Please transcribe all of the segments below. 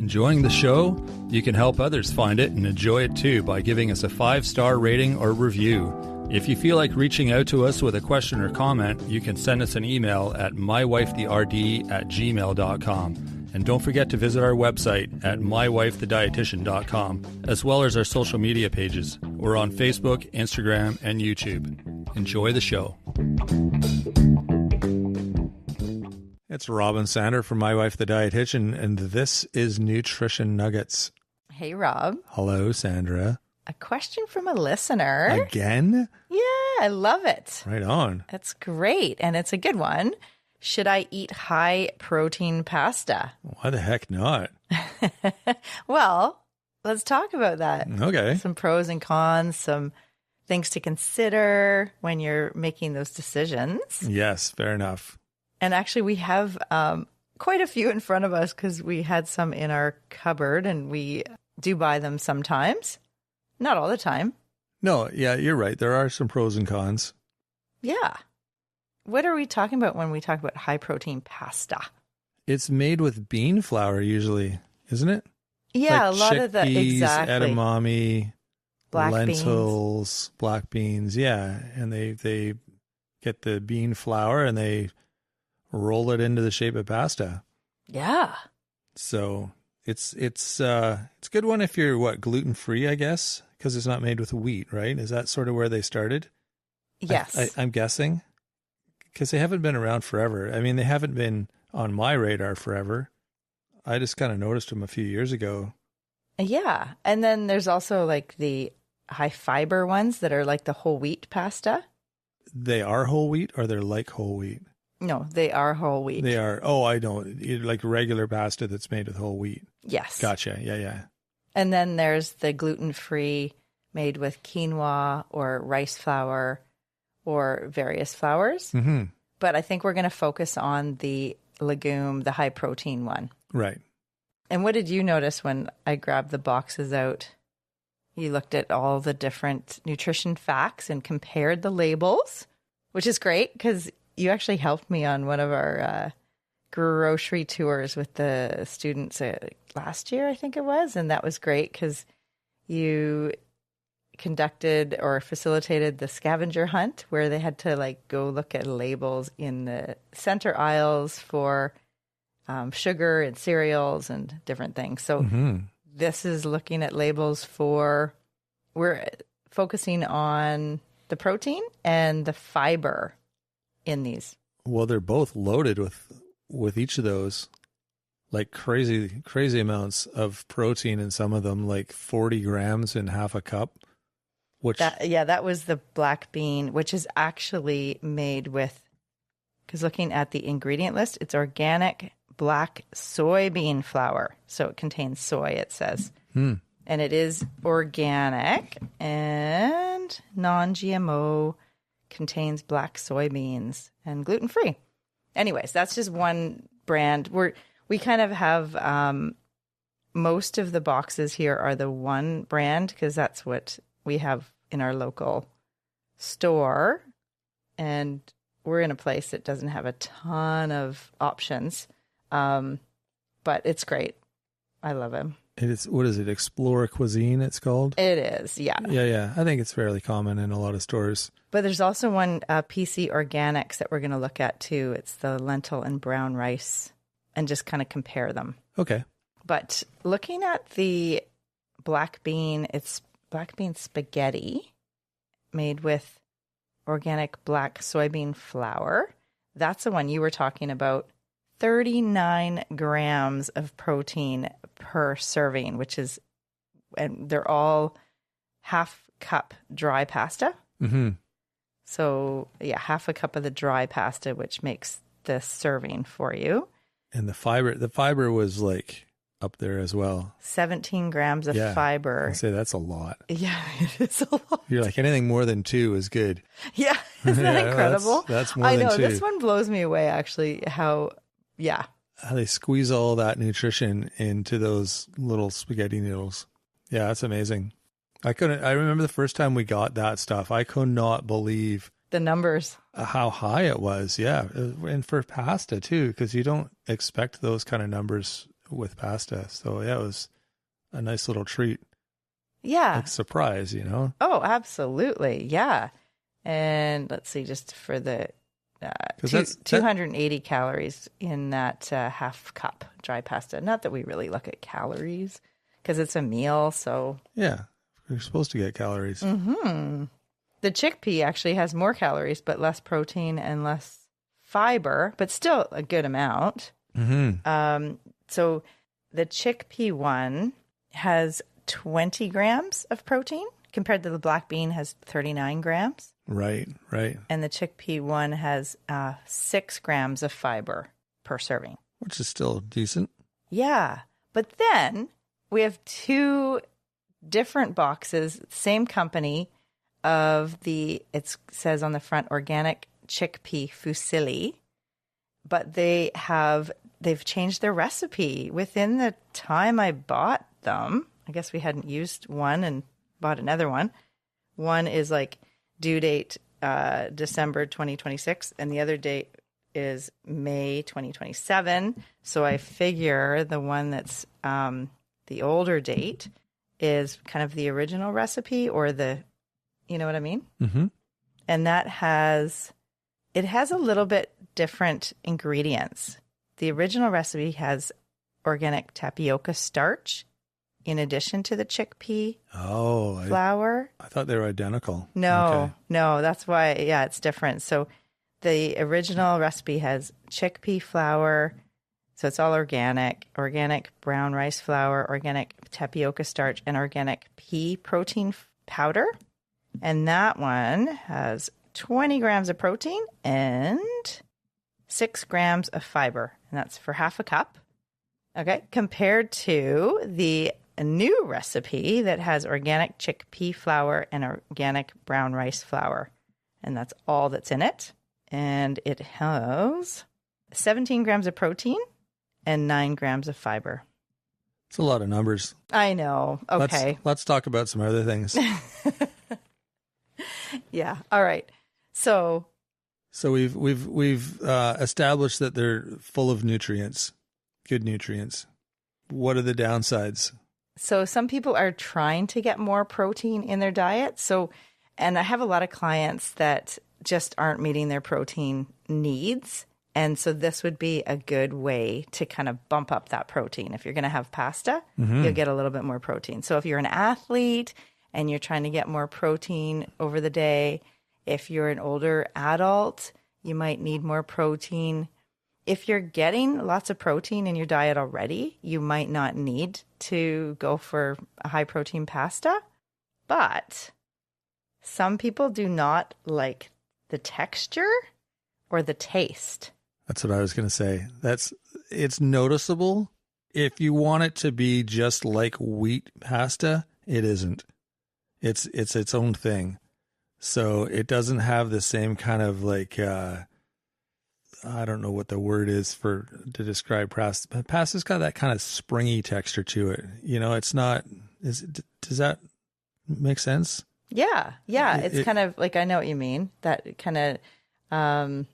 Enjoying the show? You can help others find it and enjoy it too by giving us a 5-star rating or review. If you feel like reaching out to us with a question or comment, you can send us an email at mywifetherd@gmail.com. And don't forget to visit our website at mywifethedietitian.com, as well as our social media pages. We're on Facebook, Instagram, and YouTube. Enjoy the show. It's Rob and Sandra from My Wife the Dietitian, and this is Nutrition Nuggets. Hey, Rob. Hello, Sandra. A question from a listener. Again? Yeah, I love it. Right on. That's great, and it's a good one. Should I eat high-protein pasta? Why the heck not? Well, let's talk about that. Okay. Some pros and cons, some things to consider when you're making those decisions. Yes, fair enough. And actually, we have quite a few in front of us because we had some in our cupboard, and we do buy them sometimes. Not all the time. No, yeah, you're right. There are some pros and cons. Yeah. What are we talking about when we talk about high-protein pasta? It's made with bean flour usually, isn't it? Yeah, like a lot of the, exactly. Edamame, Black lentils, beans. Black beans, yeah. And they get the bean flour and they roll it into the shape of pasta. Yeah. So it's a good one if you're gluten-free, I guess, because it's not made with wheat, right? Is that sort of where they started? Yes. I'm guessing, because they haven't been around forever. I mean, they haven't been on my radar forever. I just kind of noticed them a few years ago. Yeah. And then there's also like the high fiber ones that are like the whole wheat pasta. They are whole wheat, or they're like whole wheat? No, they are whole wheat. They are. Oh, I know. Like regular pasta that's made with whole wheat. Yes. Gotcha. Yeah. And then there's the gluten-free made with quinoa or rice flour or various flours. Mm-hmm. But I think we're going to focus on the legume, the high-protein one. Right. And what did you notice when I grabbed the boxes out? You looked at all the different nutrition facts and compared the labels, which is great because you actually helped me on one of our grocery tours with the students last year, I think it was. And that was great because you conducted or facilitated the scavenger hunt where they had to go look at labels in the center aisles for sugar and cereals and different things. So This is looking at labels we're focusing on the protein and the fiber in these. Well, they're both loaded with each of those, like crazy amounts of protein in some of them, like 40 grams in half a cup. That was the black bean, which is actually made with, because looking at the ingredient list, it's organic black soybean flour. So it contains soy, it says. And it is organic and non-GMO, contains black soybeans and gluten-free. Anyways, that's just one brand. We kind of have most of the boxes here are the one brand because that's what we have in our local store. And we're in a place that doesn't have a ton of options. But it's great. I love it. What is it? Explore Cuisine, it's called? It is, yeah. Yeah. I think it's fairly common in a lot of stores. But there's also one PC Organics that we're going to look at too. It's the lentil and brown rice and just kind of compare them. Okay. But looking at the black bean, it's black bean spaghetti made with organic black soybean flour. That's the one you were talking about. 39 grams of protein per serving, and they're all half cup dry pasta. Mm-hmm. So yeah, half a cup of the dry pasta, which makes this serving for you. And the fiber was like up there as well. 17 grams of fiber. I say that's a lot. Yeah, it is a lot. You're like, anything more than 2 is good. Yeah, isn't that incredible? That's more than 2. I know, this one blows me away actually, how they squeeze all that nutrition into those little spaghetti noodles. Yeah, that's amazing. I remember the first time we got that stuff, I could not believe the numbers, how high it was. Yeah. And for pasta too, because you don't expect those kind of numbers with pasta. So yeah, it was a nice little treat. Yeah. Like surprise, you know? Oh, absolutely. Yeah. And let's see, just for the 280 calories in that half cup dry pasta. Not that we really look at calories because it's a meal. So yeah, you're supposed to get calories. The chickpea actually has more calories, but less protein and less fiber, but still a good amount. So the chickpea one has 20 grams of protein compared to the black bean has 39 grams. Right. And the chickpea one has 6 grams of fiber per serving. Which is still decent. Yeah. But then we have 2 different boxes, same company it says on the front, organic chickpea fusilli, but they've changed their recipe within the time I bought them. I guess we hadn't used one and bought another one. One is like due date December 2026, and the other date is May 2027. So I figure the one that's the older date is kind of the original recipe, or you know what I mean? Mm-hmm. And it has a little bit different ingredients. The original recipe has organic tapioca starch in addition to the chickpea flour. I thought they were identical. No, that's why, yeah, it's different. So the original recipe has chickpea flour, so it's all organic brown rice flour, organic tapioca starch, and organic pea protein powder. And that one has 20 grams of protein and 6 grams of fiber. And that's for half a cup. Okay. Compared to the new recipe that has organic chickpea flour and organic brown rice flour. And that's all that's in it. And it has 17 grams of protein and 9 grams of fiber. It's a lot of numbers. I know. Okay. Let's talk about some other things. Yeah. All right. So we've established that they're full of nutrients, good nutrients. What are the downsides? So some people are trying to get more protein in their diet. And I have a lot of clients that just aren't meeting their protein needs. And so this would be a good way to kind of bump up that protein. If you're going to have pasta, you'll get a little bit more protein. So if you're an athlete and you're trying to get more protein over the day, if you're an older adult, you might need more protein. If you're getting lots of protein in your diet already, you might not need to go for a high protein pasta. But some people do not like the texture or the taste. That's what I was going to say. It's noticeable. If you want it to be just like wheat pasta, it isn't. It's its own thing. So it doesn't have the same kind of like, I don't know what the word is to describe pasta. Pasta's got that kind of springy texture to it. You know, it's not, does that make sense? Yeah. It's kind of like, I know what you mean. That kind of,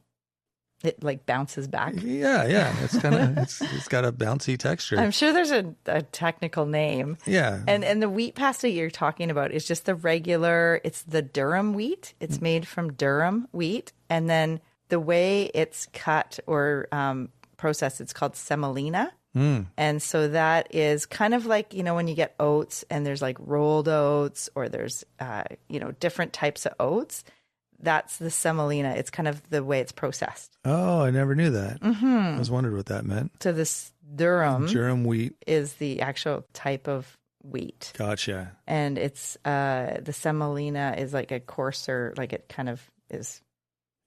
it like bounces back. Yeah. It's kind of, it's got a bouncy texture. I'm sure there's a technical name. Yeah. And the wheat pasta you're talking about is just the regular, it's the durum wheat. It's made from durum wheat. And then the way it's cut or processed, it's called semolina. And so that is kind of like, you know, when you get oats and there's like rolled oats or there's, different types of oats. That's the semolina. It's kind of the way it's processed. Oh, I never knew that. I was wondering what that meant. So this durum wheat is the actual type of wheat. Gotcha. And it's the semolina is like a coarser, like it kind of is.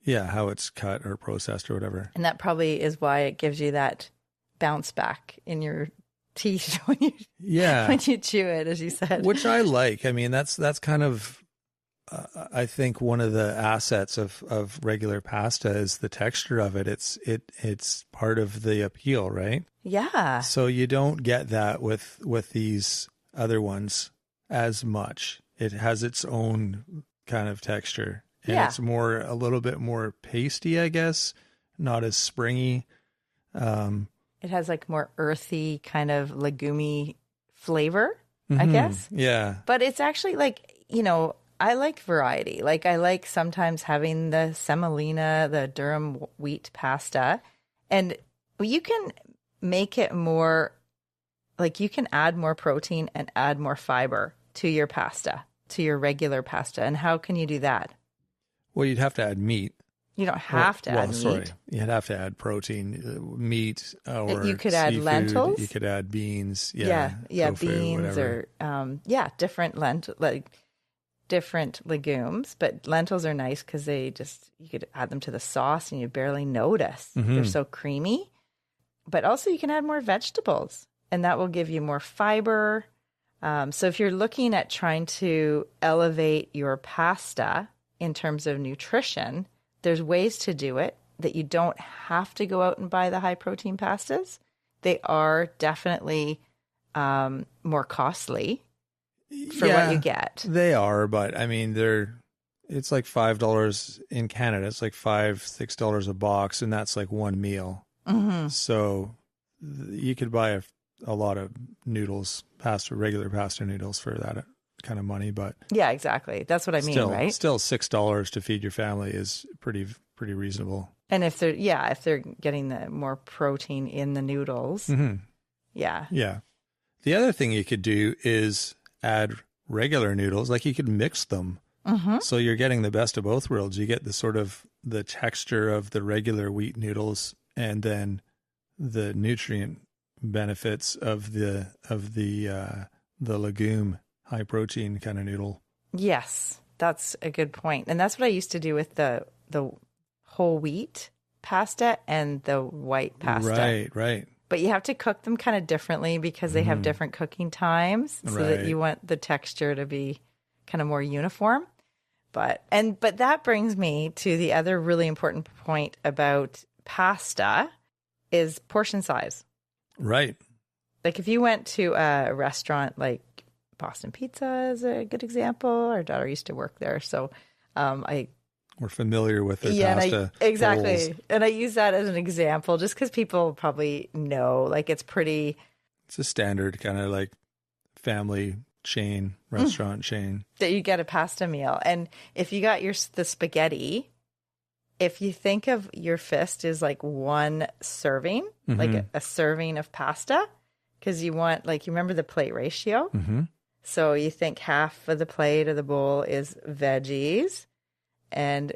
Yeah, how it's cut or processed or whatever. And that probably is why it gives you that bounce back in your teeth when you chew it, as you said. Which I like. I mean, that's kind of, I think one of the assets of regular pasta is the texture of it. It's part of the appeal, right? Yeah. So you don't get that with these other ones as much. It has its own kind of texture. And it's a little bit more pasty, I guess, not as springy. it has like more earthy kind of legumy flavor, I guess. Yeah. But it's actually like, I like variety. Like I like sometimes having the semolina, the durum wheat pasta, and you can make it more, like you can add more protein and add more fiber to your pasta, to your regular pasta. And how can you do that? Well, you'd have to add meat. You don't have to add meat. Sorry. You'd have to add protein, meat, or you could seafood. add lentils. You could add beans. Yeah, tofu, beans whatever. or different legumes. But lentils are nice because you could add them to the sauce and you barely notice. They're so creamy. But also you can add more vegetables and that will give you more fiber. So if you're looking at trying to elevate your pasta in terms of nutrition, there's ways to do it that you don't have to go out and buy the high protein pastas. They are definitely more costly for what you get. They are, but I mean, it's like $5 in Canada. It's like $6 a box, and that's like one meal. So you could buy a lot of noodles, regular pasta noodles for that kind of money, but yeah, exactly. That's what I mean, right? Still $6 to feed your family is pretty reasonable. And if they're getting the more protein in the noodles, yeah. The other thing you could do is add regular noodles, like you could mix them. So you're getting the best of both worlds. You get the sort of the texture of the regular wheat noodles, and then the nutrient benefits of the legume high protein kind of noodle. Yes, that's a good point. And that's what I used to do with the whole wheat pasta and the white pasta. Right. But you have to cook them kind of differently because they have different cooking times, so that you want the texture to be kind of more uniform. But that brings me to the other really important point about pasta is portion size. Right. Like if you went to a restaurant like Boston Pizza is a good example. Our daughter used to work there, so we're familiar with their pasta. Exactly. bowls. And I use that as an example just because people probably know, like it's a standard kind of like family chain, restaurant chain. That you get a pasta meal. And if you got the spaghetti, if you think of your fist as like one serving, like a serving of pasta, because you want, like, you remember the plate ratio? So you think half of the plate or the bowl is veggies and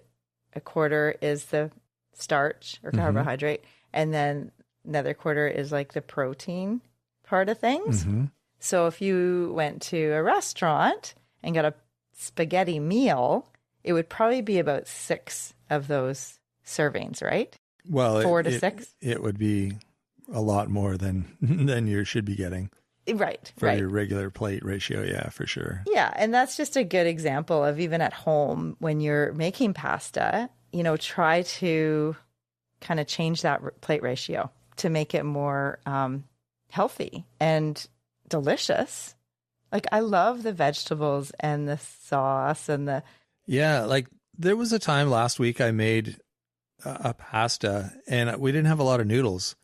a quarter is the starch or carbohydrate. And then another quarter is like the protein part of things. So if you went to a restaurant and got a spaghetti meal, it would probably be about 6 of those servings, right? Well, 4 to 6. It would be a lot more than you should be getting. Right. For your regular plate ratio, yeah, for sure. Yeah, and that's just a good example of even at home when you're making pasta, try to kind of change that plate ratio to make it more healthy and delicious. Like I love the vegetables and the sauce and the... Yeah, like there was a time last week I made a pasta and we didn't have a lot of noodles.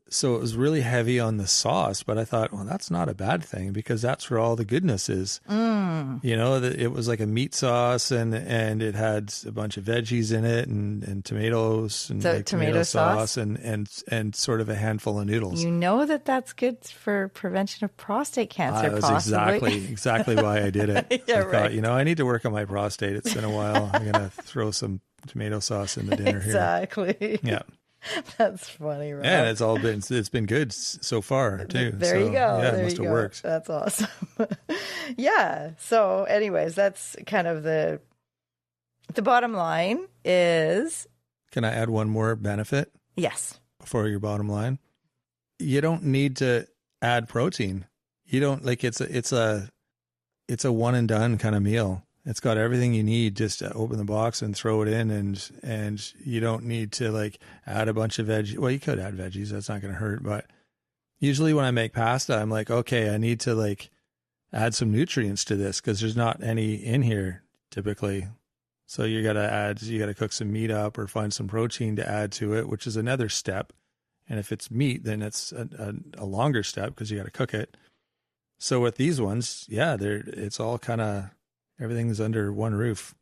So it was really heavy on the sauce, but I thought, well, that's not a bad thing because that's where all the goodness is. It was like a meat sauce and it had a bunch of veggies in it and tomatoes and like tomato sauce and sort of a handful of noodles. You know that's good for prevention of prostate cancer, That was possibly. exactly why I did it. Yeah, I thought, I need to work on my prostate. It's been a while. I'm going to throw some tomato sauce in the dinner here. Exactly. Yeah. That's funny, right? Yeah, it's been good so far too. There you go. Yeah, it must have worked. That's awesome. Yeah. So anyways, that's kind of the bottom line is. Can I add one more benefit? Yes. Before your bottom line, you don't need to add protein. You don't it's a one and done kind of meal. It's got everything you need. Just open the box and throw it in, and you don't need to like add a bunch of veggies. Well, you could add veggies. That's not going to hurt. But usually when I make pasta, I'm like, okay, I need to like add some nutrients to this because there's not any in here typically. So you got to cook some meat up or find some protein to add to it, which is another step And if it's meat, then it's a longer step because you got to cook it. So with these ones, yeah, it's all kind of, everything's under one roof.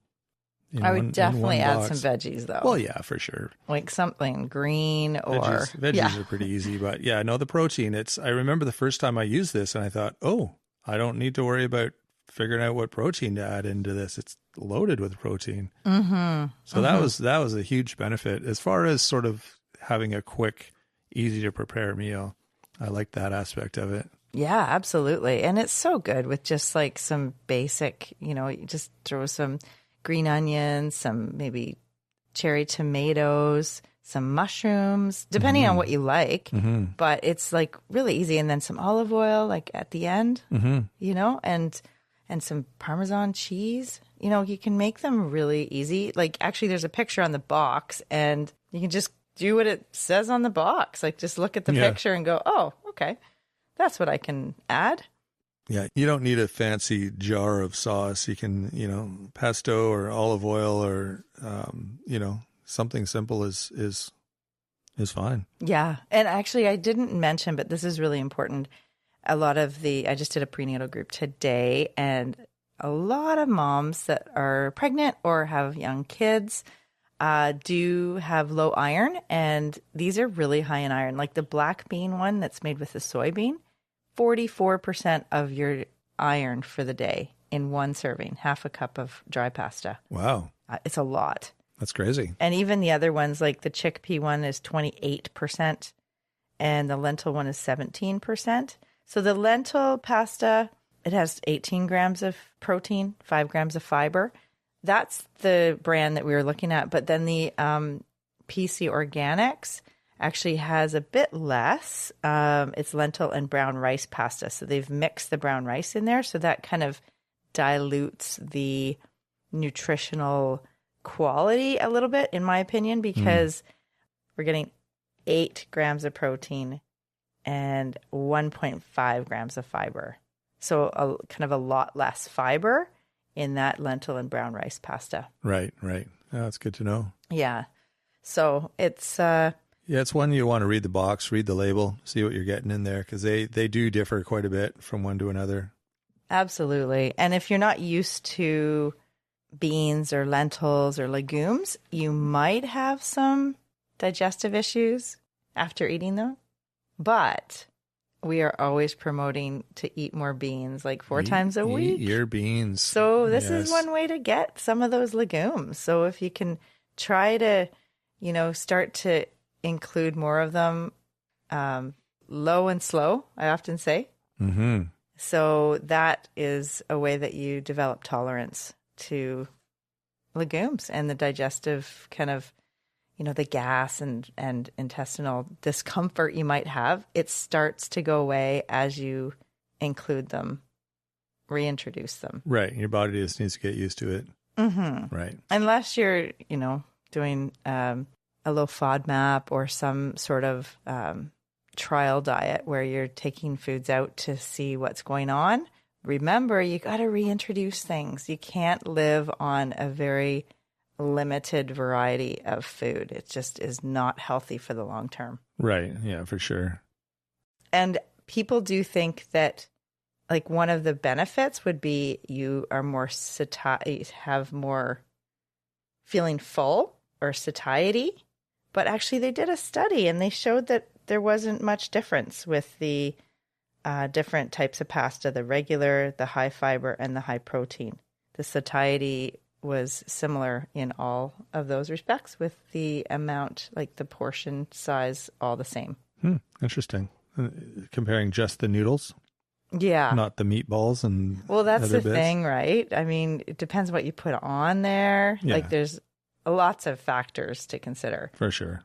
I would definitely add some veggies, though. Well, yeah, for sure. Like something green or... Veggies are pretty easy. But yeah, no, the protein, I remember the first time I used this and I thought, oh, I don't need to worry about figuring out what protein to add into this. It's loaded with protein. Mm-hmm. So that was a huge benefit. As far as sort of having a quick, easy to prepare meal, I like that aspect of it. Yeah, absolutely. And it's so good with just like some basic, you just throw some green onions, some maybe cherry tomatoes, some mushrooms, depending on what you like. Mm-hmm. But it's like really easy. And then some olive oil, like at the end, and some Parmesan cheese. You can make them really easy. Like actually there's a picture on the box and you can just do what it says on the box. Like just look at the picture and go, oh, okay, that's what I can add. Yeah, you don't need a fancy jar of sauce. You can, pesto or olive oil or, something simple is fine. Yeah. And actually, I didn't mention, but this is really important. I just did a prenatal group today, and a lot of moms that are pregnant or have young kids do have low iron. And these are really high in iron. Like the black bean one that's made with the soybean. 44% of your iron for the day in one serving, half a cup of dry pasta. Wow. It's a lot. That's crazy. And even the other ones, like the chickpea one is 28% and the lentil one is 17%. So the lentil pasta, it has 18 grams of protein, 5 grams of fiber. That's the brand that we were looking at. But then the PC Organics actually has a bit less. It's lentil and brown rice pasta. So they've mixed the brown rice in there. So that kind of dilutes the nutritional quality a little bit, in my opinion, because we're getting 8 grams of protein and 1.5 grams of fiber. So kind of a lot less fiber in that lentil and brown rice pasta. Right. Yeah, that's good to know. Yeah. So it's... yeah, it's one you want to read the box, read the label, see what you're getting in there, because they do differ quite a bit from one to another. Absolutely. And if you're not used to beans or lentils or legumes, you might have some digestive issues after eating them. But we are always promoting to eat more beans, like 4 times a week. Eat your beans. So this is one way to get some of those legumes. So if you can try to, start to include more of them, low and slow, I often say. Mm-hmm. So that is a way that you develop tolerance to legumes and the digestive kind of, the gas and intestinal discomfort you might have. It starts to go away as you include them, reintroduce them. Right. Your body just needs to get used to it. Mm-hmm. Right. Unless you're, doing a low FODMAP or some sort of trial diet where you're taking foods out to see what's going on. Remember, you got to reintroduce things. You can't live on a very limited variety of food. It just is not healthy for the long term. Right. Yeah, for sure. And people do think that like one of the benefits would be you are more have more feeling full or satiety. But actually they did a study and they showed that there wasn't much difference with the different types of pasta, the regular, the high fiber, and the high protein. The satiety was similar in all of those respects with the amount, like the portion size, all the same. Interesting. Comparing just the noodles? Yeah. Not the meatballs and well, that's other the bits. thing, right? I mean, it depends what you put on there. Yeah. Like there's lots of factors to consider. For sure.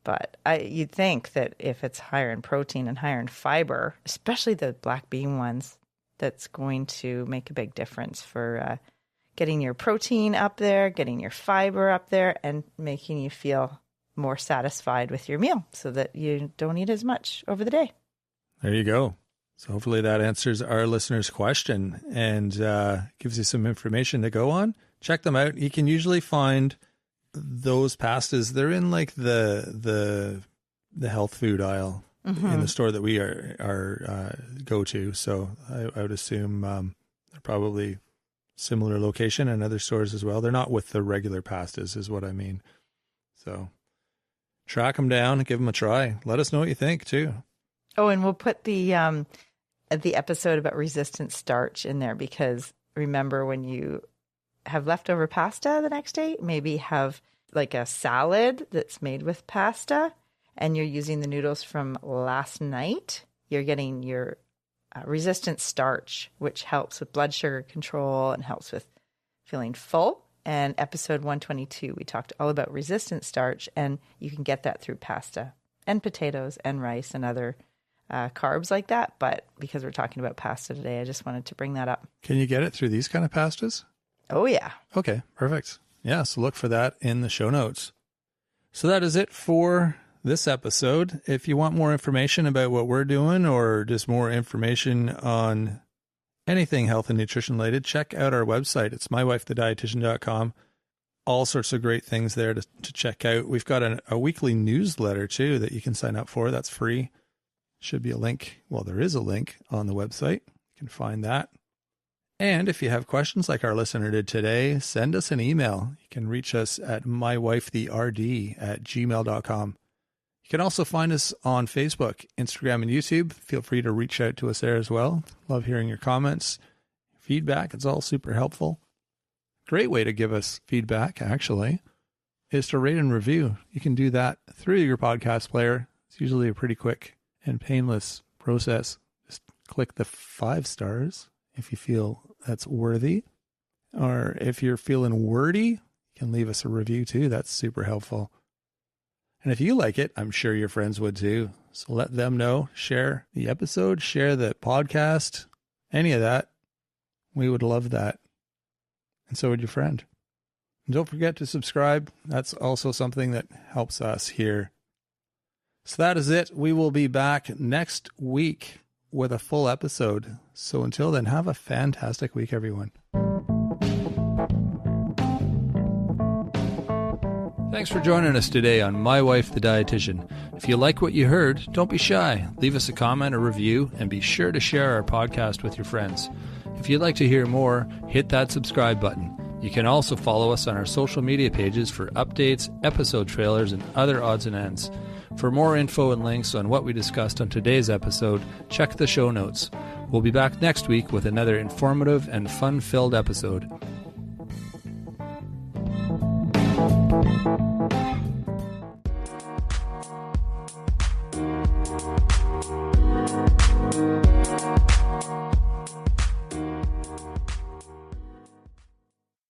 But you'd think that if it's higher in protein and higher in fiber, especially the black bean ones, that's going to make a big difference for getting your protein up there, getting your fiber up there, and making you feel more satisfied with your meal so that you don't eat as much over the day. There you go. So hopefully that answers our listener's question and gives you some information to go on. Check them out. You can usually find those pastas. They're in like the the health food aisle in the store that we are go to. So I would assume they're probably similar location and other stores as well. They're not with the regular pastas is what I mean. So track them down and give them a try. Let us know what you think too. Oh, and we'll put the episode about resistant starch in there, because remember, when you have leftover pasta the next day, maybe have like a salad that's made with pasta, and you're using the noodles from last night, you're getting your resistant starch, which helps with blood sugar control and helps with feeling full. And episode 122, we talked all about resistant starch, and you can get that through pasta and potatoes and rice and other carbs like that. But because we're talking about pasta today, I just wanted to bring that up. Can you get it through these kind of pastas? Oh, yeah. Okay, perfect. Yeah, so look for that in the show notes. So that is it for this episode. If you want more information about what we're doing, or just more information on anything health and nutrition related, check out our website. It's mywifethedietitian.com. All sorts of great things there to check out. We've got a weekly newsletter too that you can sign up for. That's free. Should be a link. Well, there is a link on the website. You can find that. And if you have questions like our listener did today, send us an email. You can reach us at mywifetherd@gmail.com. You can also find us on Facebook, Instagram, and YouTube. Feel free to reach out to us there as well. Love hearing your comments, feedback. It's all super helpful. Great way to give us feedback, actually, is to rate and review. You can do that through your podcast player. It's usually a pretty quick and painless process. Just click the 5 stars if you feel that's worthy. Or if you're feeling wordy, you can leave us a review too. That's super helpful. And if you like it, I'm sure your friends would too. So let them know. Share the episode, share the podcast, any of that. We would love that. And so would your friend. And don't forget to subscribe. That's also something that helps us here. So that is it. We will be back next week with a full episode. So until then, have a fantastic week, everyone. Thanks for joining us today on My Wife the Dietitian. If you like what you heard, don't be shy. Leave us a comment or review, and be sure to share our podcast with your friends. If you'd like to hear more, hit that subscribe button. You can also follow us on our social media pages for updates, episode trailers, and other odds and ends. For more info and links on what we discussed on today's episode, check the show notes. We'll be back next week with another informative and fun-filled episode.